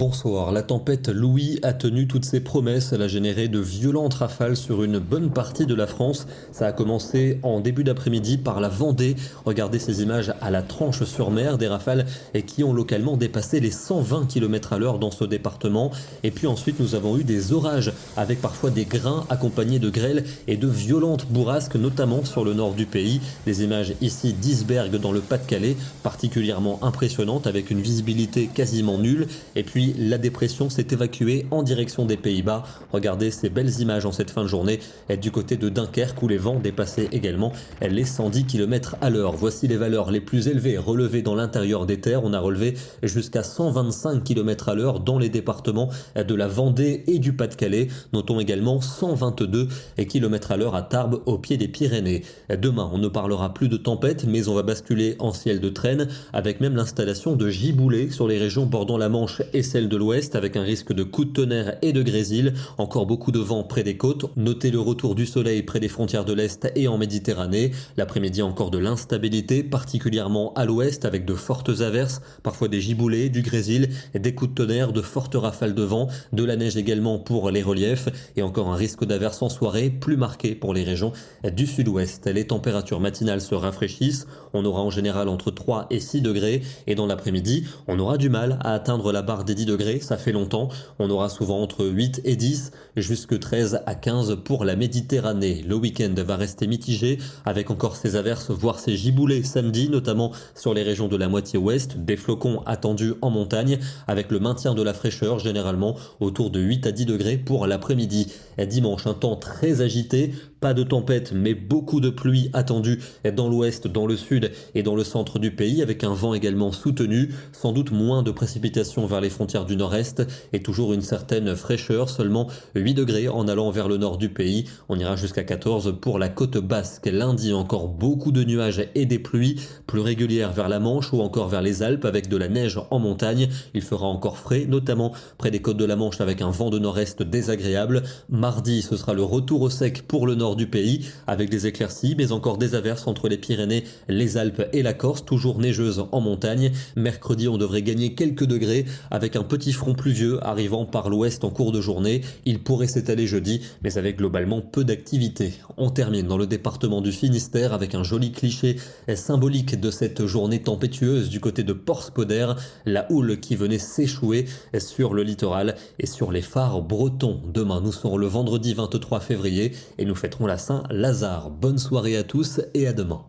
Bonsoir. La tempête Louis a tenu toutes ses promesses. Elle a généré de violentes rafales sur une bonne partie de la France. Ça a commencé en début d'après-midi par la Vendée. Regardez ces images à la Tranche-sur-Mer, des rafales qui ont localement dépassé les 120 km à l'heure dans ce département. Et puis ensuite, nous avons eu des orages avec parfois des grains accompagnés de grêles et de violentes bourrasques, notamment sur le nord du pays. Des images ici d'Isbergues dans le Pas-de-Calais, particulièrement impressionnantes avec une visibilité quasiment nulle. Et puis la dépression s'est évacuée en direction des Pays-Bas. Regardez ces belles images en cette fin de journée du côté de Dunkerque où les vents dépassaient également les 110 km à l'heure. Voici les valeurs les plus élevées relevées dans l'intérieur des terres. On a relevé jusqu'à 125 km à l'heure dans les départements de la Vendée et du Pas-de-Calais. Notons également 122 km à l'heure à Tarbes au pied des Pyrénées. Demain, on ne parlera plus de tempête, mais on va basculer en ciel de traîne avec même l'installation de giboulées sur les régions bordant la Manche et celle de l'Ouest avec un risque de coups de tonnerre et de grésil. Encore beaucoup de vent près des côtes. Notez le retour du soleil près des frontières de l'Est et en Méditerranée. L'après-midi encore de l'instabilité, particulièrement à l'Ouest avec de fortes averses, parfois des giboulées, du grésil, des coups de tonnerre, de fortes rafales de vent, de la neige également pour les reliefs et encore un risque d'averse en soirée plus marqué pour les régions du sud-ouest. Les températures matinales se rafraîchissent. On aura en général entre 3 et 6 degrés et dans l'après-midi, on aura du mal à atteindre la barre des 10 degrés, ça fait longtemps. On aura souvent entre 8 et 10, jusque 13 à 15 pour la Méditerranée. Le week-end va rester mitigé, avec encore ces averses, voire ces giboulées samedi, notamment sur les régions de la moitié ouest, des flocons attendus en montagne, avec le maintien de la fraîcheur, généralement autour de 8 à 10 degrés pour l'après-midi. Dimanche, un temps très agité, pas de tempête, mais beaucoup de pluie attendue dans l'ouest, dans le sud et dans le centre du pays, avec un vent également soutenu, sans doute moins de précipitations vers les frontières du nord-est et toujours une certaine fraîcheur, seulement 8 degrés en allant vers le nord du pays. On ira jusqu'à 14 pour la côte basque. Lundi, encore beaucoup de nuages et des pluies, plus régulières vers la Manche ou encore vers les Alpes avec de la neige en montagne. Il fera encore frais, notamment près des côtes de la Manche avec un vent de nord-est désagréable. Mardi, ce sera le retour au sec pour le nord du pays avec des éclaircies, mais encore des averses entre les Pyrénées, les Alpes et la Corse, toujours neigeuse en montagne. Mercredi, on devrait gagner quelques degrés avec un petit front pluvieux arrivant par l'ouest en cours de journée. Il pourrait s'étaler jeudi, mais avec globalement peu d'activité. On termine dans le département du Finistère avec un joli cliché symbolique de cette journée tempétueuse du côté de Port-Spoder, la houle qui venait s'échouer sur le littoral et sur les phares bretons. Demain, nous serons le vendredi 23 février et nous fêterons la Saint-Lazare. Bonne soirée à tous et à demain.